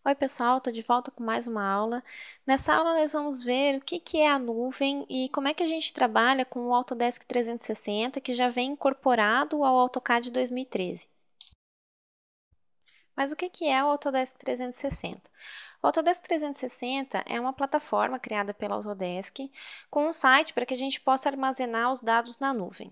Oi, pessoal, estou de volta com mais uma aula. Nessa aula, nós vamos ver o que é a nuvem e como é que a gente trabalha com o Autodesk 360, que já vem incorporado ao AutoCAD 2013. Mas o que é o Autodesk 360? O Autodesk 360 é uma plataforma criada pela Autodesk com um site para que a gente possa armazenar os dados na nuvem.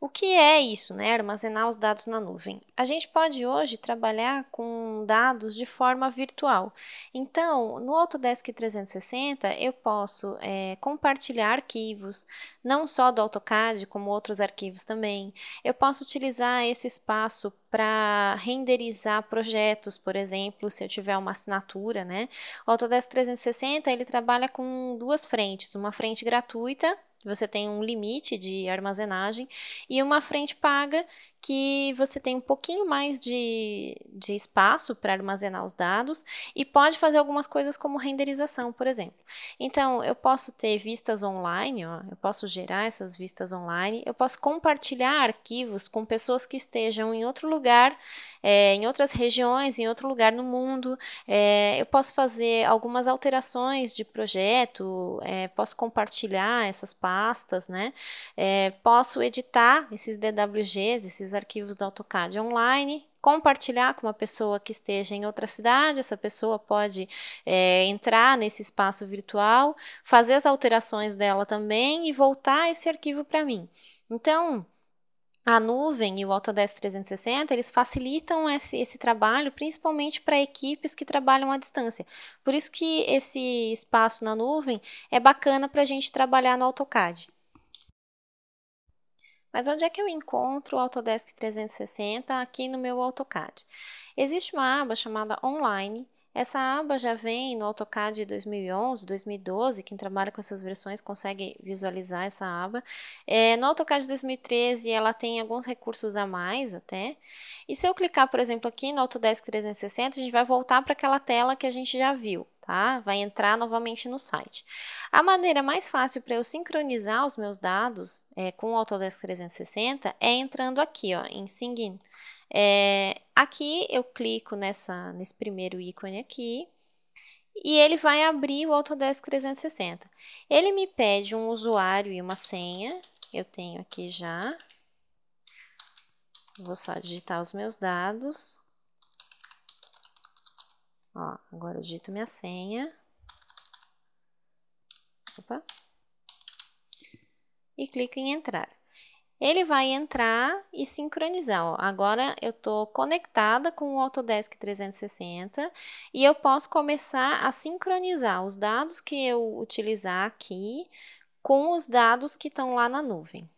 O que é isso, né? Armazenar os dados na nuvem? A gente pode hoje trabalhar com dados de forma virtual. Então, no Autodesk 360, eu posso compartilhar arquivos, não só do AutoCAD, como outros arquivos também. Eu posso utilizar esse espaço para renderizar projetos, por exemplo, se eu tiver uma assinatura, né? O Autodesk 360, ele trabalha com duas frentes, uma frente gratuita, você tem um limite de armazenagem, e uma frente paga que você tem um pouquinho mais de espaço para armazenar os dados e pode fazer algumas coisas como renderização, por exemplo. Então, eu posso ter vistas online, ó, eu posso gerar essas vistas online, eu posso compartilhar arquivos com pessoas que estejam em outro lugar, em outras regiões, em outro lugar no mundo, eu posso fazer algumas alterações de projeto, posso compartilhar essas pastas, né? Posso editar esses DWGs, esses arquivos do AutoCAD online, compartilhar com uma pessoa que esteja em outra cidade, essa pessoa pode entrar nesse espaço virtual, fazer as alterações dela também e voltar esse arquivo para mim. Então, a nuvem e o Autodesk 360, eles facilitam esse trabalho, principalmente para equipes que trabalham à distância. Por isso que esse espaço na nuvem é bacana para a gente trabalhar no AutoCAD. Mas onde é que eu encontro o Autodesk 360 aqui no meu AutoCAD? Existe uma aba chamada Online. Essa aba já vem no AutoCAD 2011, 2012, quem trabalha com essas versões consegue visualizar essa aba. No AutoCAD 2013 ela tem alguns recursos a mais até. E se eu clicar, por exemplo, aqui no Autodesk 360, a gente vai voltar para aquela tela que a gente já viu, tá? Vai entrar novamente no site. A maneira mais fácil para eu sincronizar os meus dados com o Autodesk 360 é entrando aqui, ó, em Sign. Aqui eu clico nesse primeiro ícone aqui e ele vai abrir o Autodesk 360. Ele me pede um usuário e uma senha, eu tenho aqui já. Vou só digitar os meus dados. Ó, agora eu digito minha senha. Opa. E clico em entrar. Ele vai entrar e sincronizar. Ó. Agora eu estou conectada com o Autodesk 360 e eu posso começar a sincronizar os dados que eu utilizar aqui com os dados que estão lá na nuvem.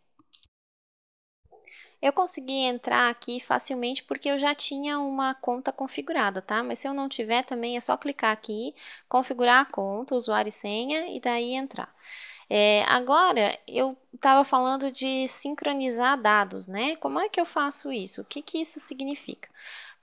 Eu consegui entrar aqui facilmente porque eu já tinha uma conta configurada, tá? Mas se eu não tiver também é só clicar aqui, configurar a conta, usuário e senha e daí entrar. Agora, eu estava falando de sincronizar dados, né? Como é que eu faço isso? O que isso significa?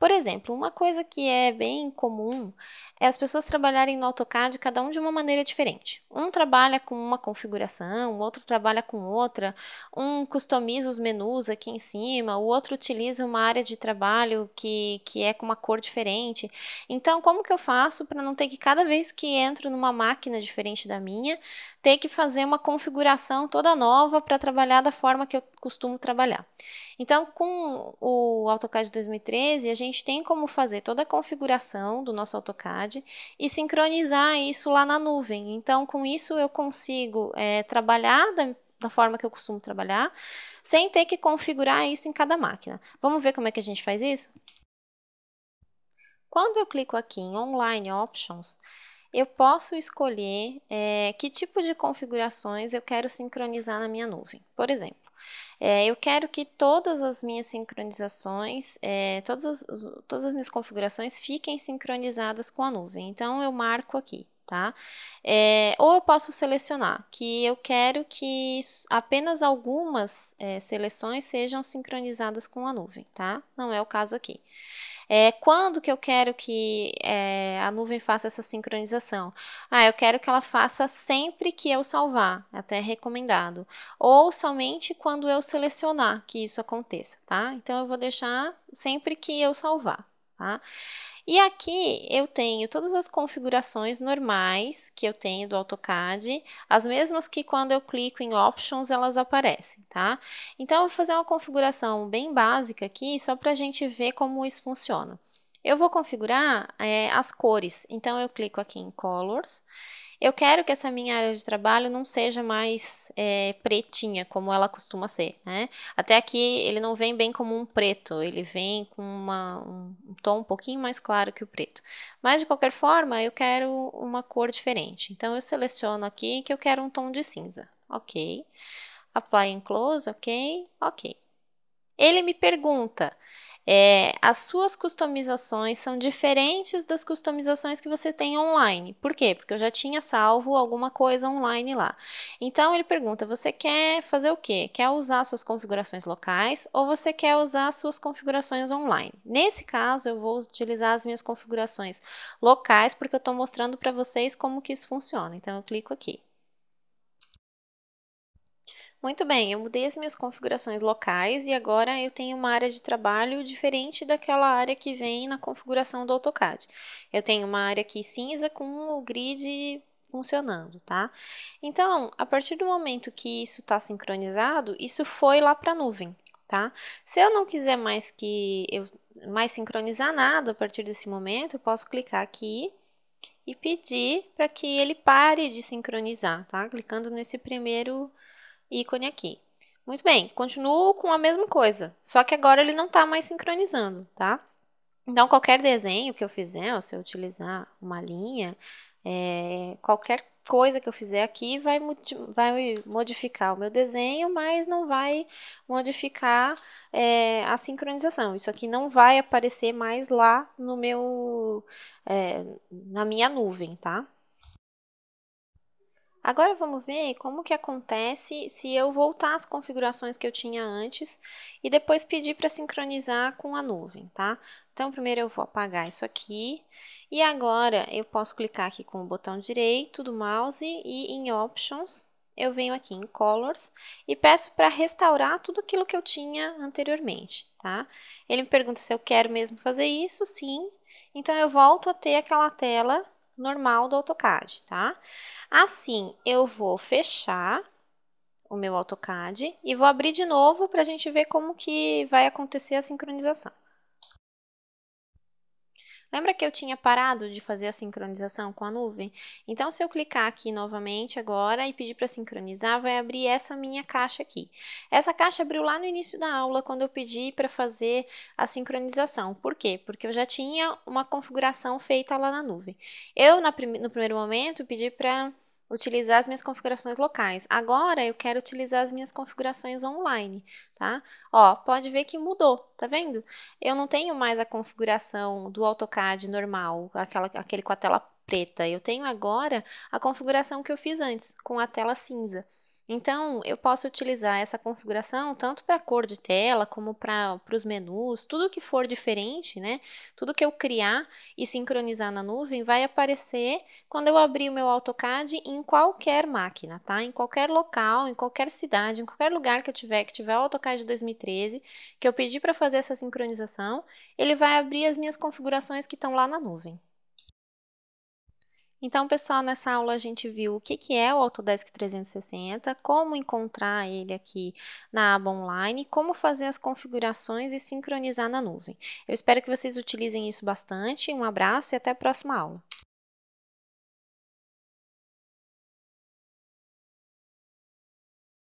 Por exemplo, uma coisa que é bem comum é as pessoas trabalharem no AutoCAD, cada um de uma maneira diferente. Um trabalha com uma configuração, o outro trabalha com outra, um customiza os menus aqui em cima, o outro utiliza uma área de trabalho que é com uma cor diferente. Então, como que eu faço para não ter que, cada vez que entro numa máquina diferente da minha, ter que fazer uma configuração toda nova para trabalhar da forma que eu costumo trabalhar? Então, com o AutoCAD 2013, a gente tem como fazer toda a configuração do nosso AutoCAD e sincronizar isso lá na nuvem. Então, com isso eu consigo trabalhar da forma que eu costumo trabalhar, sem ter que configurar isso em cada máquina. Vamos ver como é que a gente faz isso? Quando eu clico aqui em Online Options, eu posso escolher que tipo de configurações eu quero sincronizar na minha nuvem. Por exemplo, eu quero que todas as minhas sincronizações, todas as minhas configurações fiquem sincronizadas com a nuvem. Então, eu marco aqui, tá? Ou eu posso selecionar que eu quero que apenas algumas seleções sejam sincronizadas com a nuvem, tá? Não é o caso aqui. Quando que eu quero que a nuvem faça essa sincronização? Eu quero que ela faça sempre que eu salvar, até recomendado. Ou somente quando eu selecionar que isso aconteça, tá? Então, eu vou deixar sempre que eu salvar. tá? E aqui eu tenho todas as configurações normais que eu tenho do AutoCAD, as mesmas que quando eu clico em Options elas aparecem, tá? Então eu vou fazer uma configuração bem básica aqui, só para a gente ver como isso funciona. Eu vou configurar as cores, então eu clico aqui em Colors. Eu quero que essa minha área de trabalho não seja mais pretinha, como ela costuma ser, né? Até aqui ele não vem bem como um preto, ele vem com um tom um pouquinho mais claro que o preto. Mas, de qualquer forma, eu quero uma cor diferente. Então, eu seleciono aqui que eu quero um tom de cinza. Ok. Apply and Close, ok, ok. Ele me pergunta, as suas customizações são diferentes das customizações que você tem online. Por quê? Porque eu já tinha salvo alguma coisa online lá. Então, ele pergunta, você quer fazer o quê? Quer usar suas configurações locais ou você quer usar suas configurações online? Nesse caso, eu vou utilizar as minhas configurações locais, porque eu estou mostrando para vocês como que isso funciona. Então, eu clico aqui. Muito bem, eu mudei as minhas configurações locais e agora eu tenho uma área de trabalho diferente daquela área que vem na configuração do AutoCAD. Eu tenho uma área aqui cinza com o grid funcionando, tá? Então, a partir do momento que isso está sincronizado, isso foi lá para a nuvem, tá? Se eu não quiser mais sincronizar nada a partir desse momento, eu posso clicar aqui e pedir para que ele pare de sincronizar, tá? Clicando nesse primeiro ícone aqui. Muito bem, continuo com a mesma coisa, só que agora ele não está mais sincronizando, tá? Então, qualquer desenho que eu fizer, ó, se eu utilizar uma linha, qualquer coisa que eu fizer aqui vai modificar o meu desenho, mas não vai modificar a sincronização. Isso aqui não vai aparecer mais lá no na minha nuvem, tá? Agora vamos ver como que acontece se eu voltar às configurações que eu tinha antes e depois pedir para sincronizar com a nuvem, tá? Então, primeiro eu vou apagar isso aqui e agora eu posso clicar aqui com o botão direito do mouse e em Options eu venho aqui em Colors e peço para restaurar tudo aquilo que eu tinha anteriormente, tá? Ele me pergunta se eu quero mesmo fazer isso, sim. Então, eu volto a ter aquela tela normal do AutoCAD, tá? Assim, eu vou fechar o meu AutoCAD e vou abrir de novo para a gente ver como que vai acontecer a sincronização. Lembra que eu tinha parado de fazer a sincronização com a nuvem? Então, se eu clicar aqui novamente agora e pedir para sincronizar, vai abrir essa minha caixa aqui. Essa caixa abriu lá no início da aula, quando eu pedi para fazer a sincronização. Por quê? Porque eu já tinha uma configuração feita lá na nuvem. Eu, no primeiro momento, pedi para utilizar as minhas configurações locais. Agora, eu quero utilizar as minhas configurações online, tá? Ó, pode ver que mudou, tá vendo? Eu não tenho mais a configuração do AutoCAD normal, aquele com a tela preta. Eu tenho agora a configuração que eu fiz antes, com a tela cinza. Então, eu posso utilizar essa configuração tanto para a cor de tela, como para os menus, tudo que for diferente, né? Tudo que eu criar e sincronizar na nuvem vai aparecer quando eu abrir o meu AutoCAD em qualquer máquina, tá? Em qualquer local, em qualquer cidade, em qualquer lugar que tiver o AutoCAD 2013, que eu pedi para fazer essa sincronização, ele vai abrir as minhas configurações que estão lá na nuvem. Então, pessoal, nessa aula a gente viu o que é o Autodesk 360, como encontrar ele aqui na aba online, como fazer as configurações e sincronizar na nuvem. Eu espero que vocês utilizem isso bastante. Um abraço e até a próxima aula.